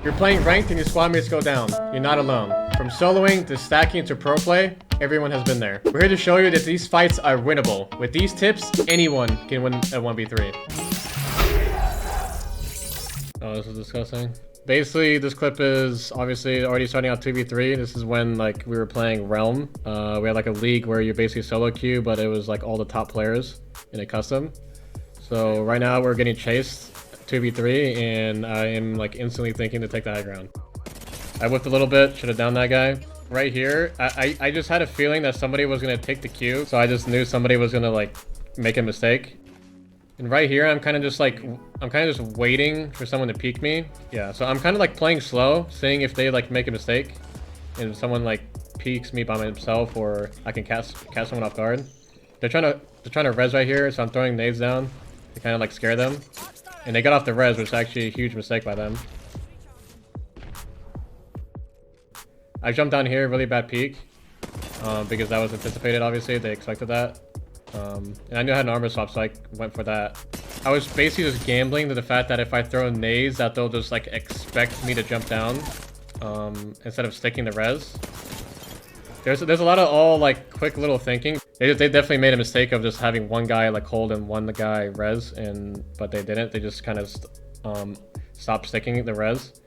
You're playing ranked and your squad mates go down. You're not alone. From soloing to stacking to pro play, everyone has been there. We're here to show you that these fights are winnable. With these tips, anyone can win a 1v3. Oh, this is disgusting. Basically, this clip is obviously already starting out 2v3. This is when like we were playing Realm. We had like a league where you're basically solo queue, but it was like all the top players in a custom. So right now we're getting chased 2v3 and I am like instantly thinking to take the high ground. I whipped a little bit, should have downed that guy. Right here, I just had a feeling that somebody was gonna take the queue, so I just knew somebody was gonna like make a mistake. And right here, I'm kind of just waiting for someone to peek me. Yeah, so I'm kind of like playing slow, seeing if they like make a mistake, and if someone like peeks me by myself, or I can catch someone off guard. They're trying to res right here, so I'm throwing nades down to kind of like scare them. And they got off the res, which is actually a huge mistake by them. I jumped down here, really bad peek, because that was anticipated, obviously. They expected that. And I knew I had an armor swap, so I went for that. I was basically just gambling to the fact that if I throw nades, that they'll just like expect me to jump down, instead of sticking the res. There's a lot of all like quick little thinking. They definitely made a mistake of just having one guy like hold and one guy res, but they didn't. They just kind of stopped sticking the res.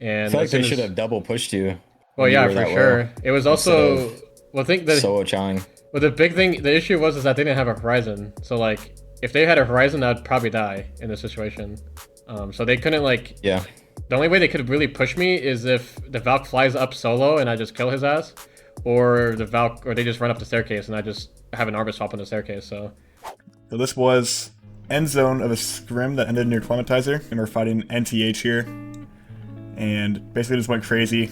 And I feel like they should have double pushed you. Well, yeah, for sure. It was also well, I think that solo chawing. Well, the issue was that they didn't have a horizon. So like, if they had a horizon, I'd probably die in this situation. So they couldn't like. Yeah. The only way they could really push me is if the Valk flies up solo and I just kill his ass. Or they just run up the staircase and I just have an armor swap on the staircase. So this was end zone of a scrim that ended near Clematizer, and we're fighting NTH here, and basically just went crazy.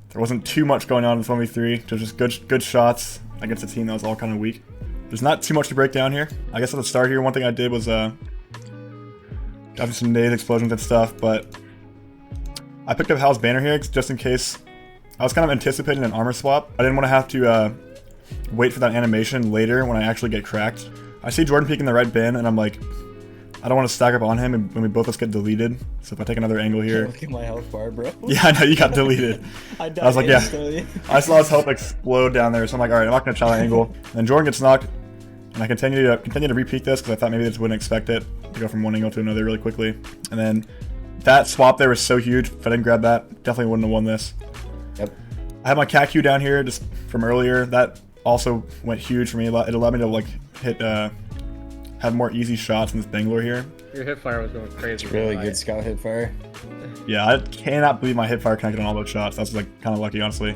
There wasn't too much going on in this 1v3. It was just good shots against a team that was all kind of weak. There's not too much to break down here. I guess at the start here, one thing I did was got some nade explosions and stuff, but I picked up Hal's banner here just in case. I was kind of anticipating an armor swap. I didn't want to have to wait for that animation later when I actually get cracked. I see Jordan peeking the right bin, and I'm like, I don't want to stack up on him and when we both of us get deleted. So if I take another angle here. Look at my health bar, bro. Yeah, I know, you got deleted. I was like, instantly. Yeah. I saw his health explode down there, so I'm like, alright, I'm not going to try that angle. And then Jordan gets knocked, and I continue to repeat this because I thought maybe they just wouldn't expect it to go from one angle to another really quickly. And then that swap there was so huge. If I didn't grab that, definitely wouldn't have won this. Yep. I have my cat queue down here just from earlier. That also went huge for me. It allowed me to like have more easy shots in this Bangalore here. your hipfire was going crazy. It's really good scout hipfire. Yeah, I cannot believe my hipfire connected on all those shots. That's like kind of lucky, honestly.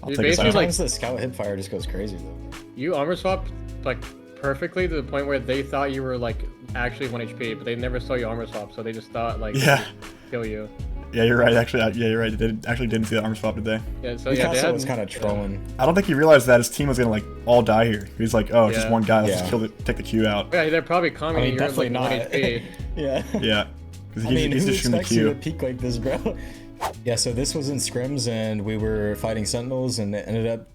I'll take it. Sometimes the scout hipfire just goes crazy though. You armor swapped like perfectly to the point where they thought you were like actually 1 HP, but they never saw you armor swap, so they just thought like kill you. Yeah, you're right. Actually, yeah, you're right. They actually didn't see the armor swap, did they? Yeah, so yeah, Picasso was kind of trolling. I don't think he realized that his team was gonna like all die here. He was like, "Oh, it's just one guy. Let's just take the queue out." Yeah, they're probably commenting. I mean, definitely like, not. 1 HP. Yeah. Yeah. Because I mean, he's who just shooting the expects you queue. to peak like this, bro? Yeah. So this was in scrims, and we were fighting sentinels, and it ended up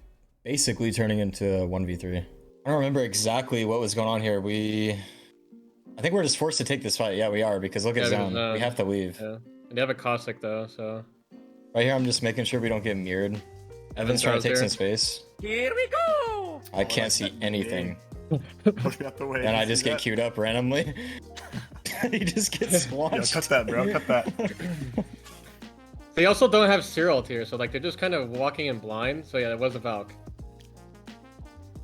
basically turning into a 1v3. I don't remember exactly what was going on here. I think we're just forced to take this fight. Yeah, we are, because look at zone. We have to leave. Yeah. They have a caustic though, so. Right here, I'm just making sure we don't get mirrored. Evan's trying to take some space. Here we go! I can't see anything. Push me out the way. And I just get queued up randomly. He just gets launched. Yeah, cut that, bro. Cut that. They also don't have serial here, so like they're just kind of walking in blind. So yeah, that was a Valk.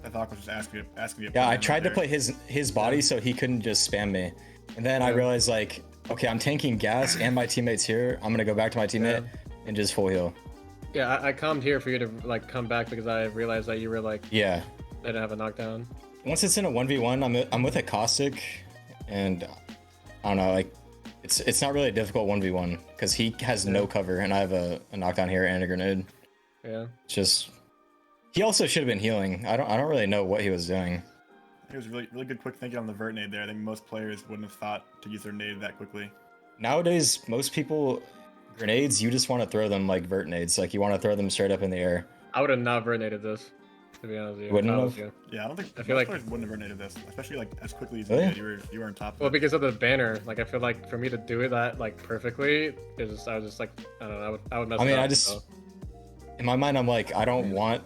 I thought I was just asking you. Yeah, I tried to play his body so he couldn't just spam me. And then I realized like, okay, I'm tanking gas and my teammate's here. I'm gonna go back to my teammate and just full heal. Yeah, I calmed here for you to like come back because I realized that you were like I didn't have a knockdown. Once it's in a 1v1, I'm with a caustic, and I don't know, like it's not really a difficult 1v1 because he has no cover and I have a knockdown here and a grenade. Yeah. It's just he also should have been healing. I don't really know what he was doing. It was really good quick thinking on the vert nade there. I think most players wouldn't have thought to use their nade that quickly. Nowadays, most people, grenades, you just want to throw them like vert nades. Like you want to throw them straight up in the air. I would have not vernated this. to be honest with you. Wouldn't if I was have? you. Yeah, I don't think I feel most like- players wouldn't have nade this, especially like as quickly as Really? you did. You were on top of Well, it. because of the banner, like I feel like for me to do that like perfectly is I was just like I don't know, I would mess I mean, it up. I just in my mind, I'm like, I don't want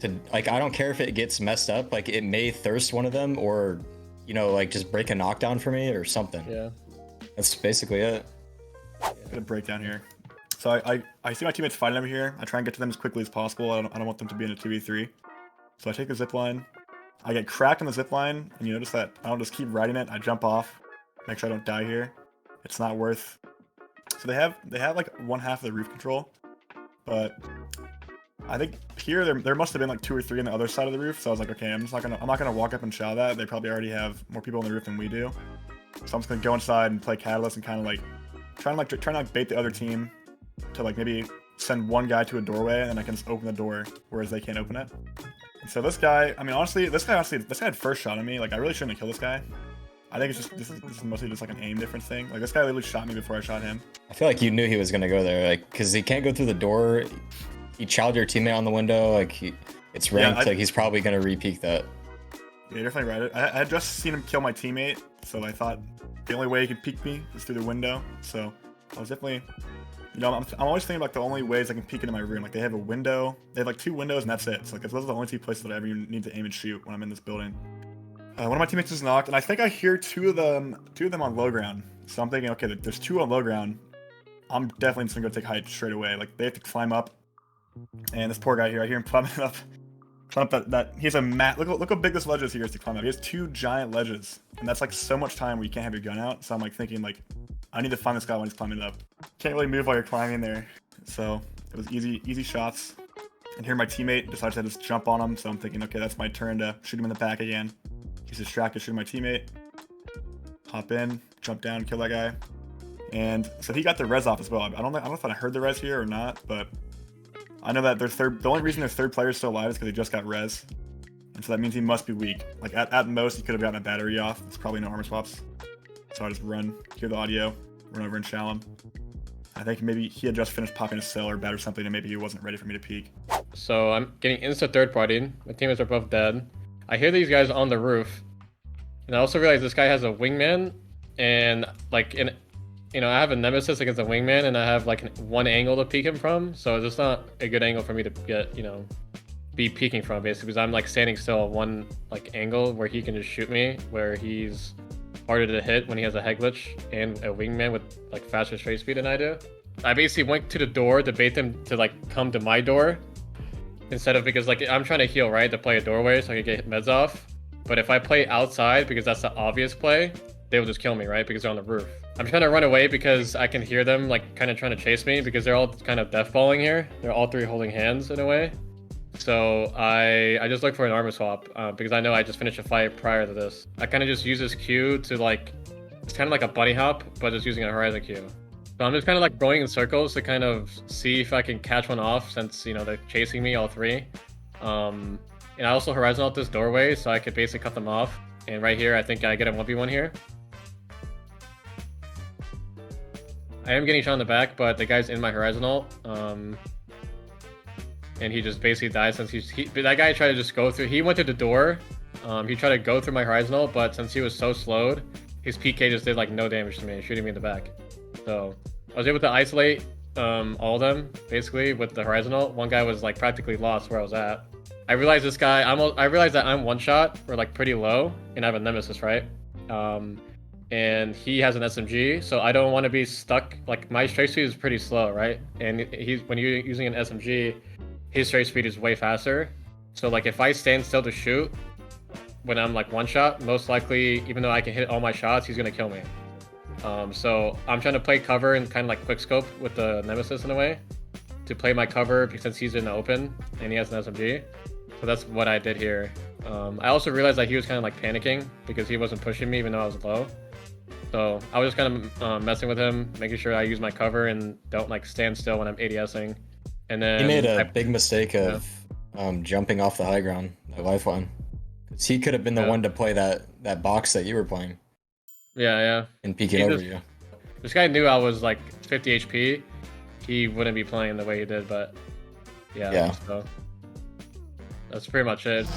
to like, I don't care if it gets messed up. Like, it may thirst one of them, or like just break a knockdown for me or something. Yeah. That's basically it. Gonna break down here. So I see my teammates fighting over here. I try and get to them as quickly as possible. I don't want them to be in a 2v3. So I take the zip line. I get cracked on the zip line, and you notice that I don't just keep riding it. I jump off, make sure I don't die here. It's not worth. So they have like one half of the roof control, but I think here there must have been like 2 or 3 on the other side of the roof. So I was like, okay, I'm not gonna walk up and chow that. They probably already have more people on the roof than we do. So I'm just gonna go inside and play Catalyst and kind of like trying to bait the other team to like maybe send one guy to a doorway, and I can just open the door, whereas they can't open it. And so this guy, I mean, honestly, this guy had first shot on me. Like, I really shouldn't have killed this guy. I think it's just this is mostly just like an aim difference thing. Like, this guy literally shot me before I shot him. I feel like you knew he was gonna go there, like, because he can't go through the door. He chowed your teammate on the window. Like, it's ranked. Like, he's probably gonna re-peek that. Yeah, you're definitely right. I had just seen him kill my teammate, so I thought the only way he could peek me is through the window. So I was definitely, I'm always thinking about the only ways I can peek into my room. Like, they have a window, they have like 2 windows, and that's it. So like, those are the only 2 places that I ever need to aim and shoot when I'm in this building. One of my teammates is knocked, and I think I hear 2 of them on low ground. So I'm thinking, okay, there's 2 on low ground. I'm definitely just gonna go take height straight away. Like, they have to climb up, and this poor guy here, I hear him climbing up. That he has a mat. Look how big this ledge is he has to climb up. He has 2 giant ledges, and that's like so much time where you can't have your gun out. So I'm like thinking, like, I need to find this guy when he's climbing up. Can't really move while you're climbing there. So it was easy shots. And here my teammate decides to just jump on him. So I'm thinking, okay, that's my turn to shoot him in the back again. He's distracted shooting my teammate. Hop in, jump down, kill that guy. And so he got the res off as well. I don't know if I heard the res here or not, but I know that the only reason their third player is still alive is because they just got res. And so that means he must be weak. Like, at most, he could have gotten a battery off. It's probably no armor swaps. So I just hear the audio, run over and chow him. I think maybe he had just finished popping a cell or bat or something, and maybe he wasn't ready for me to peek. So I'm getting insta third party. My teammates are both dead. I hear these guys on the roof, and I also realize this guy has a wingman, and like I have a nemesis against a wingman, and I have like one angle to peek him from. So it's just not a good angle for me to get be peeking from, basically, because I'm like standing still at one like angle where he can just shoot me, where he's harder to hit when he has a head glitch and a wingman with like faster straight speed than I do. I basically went to the door to bait them to like come to my door instead of, because like I'm trying to heal, right, to play a doorway so I can get meds off. But if I play outside, because that's the obvious play, they will just kill me, right, because they're on the roof. I'm trying to run away because I can hear them like kind of trying to chase me, because they're all kind of death balling here. They're all 3 holding hands in a way. So I just look for an armor swap because I know I just finished a fight prior to this. I kind of just use this Q to like, it's kind of like a bunny hop, but just using a horizon Q. So I'm just kind of like going in circles to kind of see if I can catch one off, since they're chasing me, all 3. And I also horizon out this doorway so I could basically cut them off. And right here, I think I get a 1v1 here. I am getting shot in the back, but the guy's in my horizontal. And he just basically died since that guy tried to just go through. He went through the door. He tried to go through my horizontal, but since he was so slowed, his PK just did like no damage to me, shooting me in the back. So I was able to isolate all of them basically with the horizontal. One guy was like practically lost where I was at. I realized this guy. I realized that I'm one shot or like pretty low, and I have a nemesis, right? And he has an SMG, so I don't want to be stuck. Like, my straight speed is pretty slow, right? And when you're using an SMG, his straight speed is way faster. So like, if I stand still to shoot when I'm like one shot, most likely, even though I can hit all my shots, he's gonna kill me. So I'm trying to play cover and kind of like quick scope with the nemesis in a way to play my cover, since he's in the open and he has an SMG. So that's what I did here. I also realized that he was kind of like panicking because he wasn't pushing me even though I was low. So I was just kind of messing with him, making sure I use my cover and don't like stand still when I'm ADSing. And then He made a big mistake of jumping off the high ground, the lifeline. Because he could have been the one to play that box that you were playing. Yeah. And peek it over you. This guy knew I was like 50 HP. He wouldn't be playing the way he did, but yeah. So. That's pretty much it.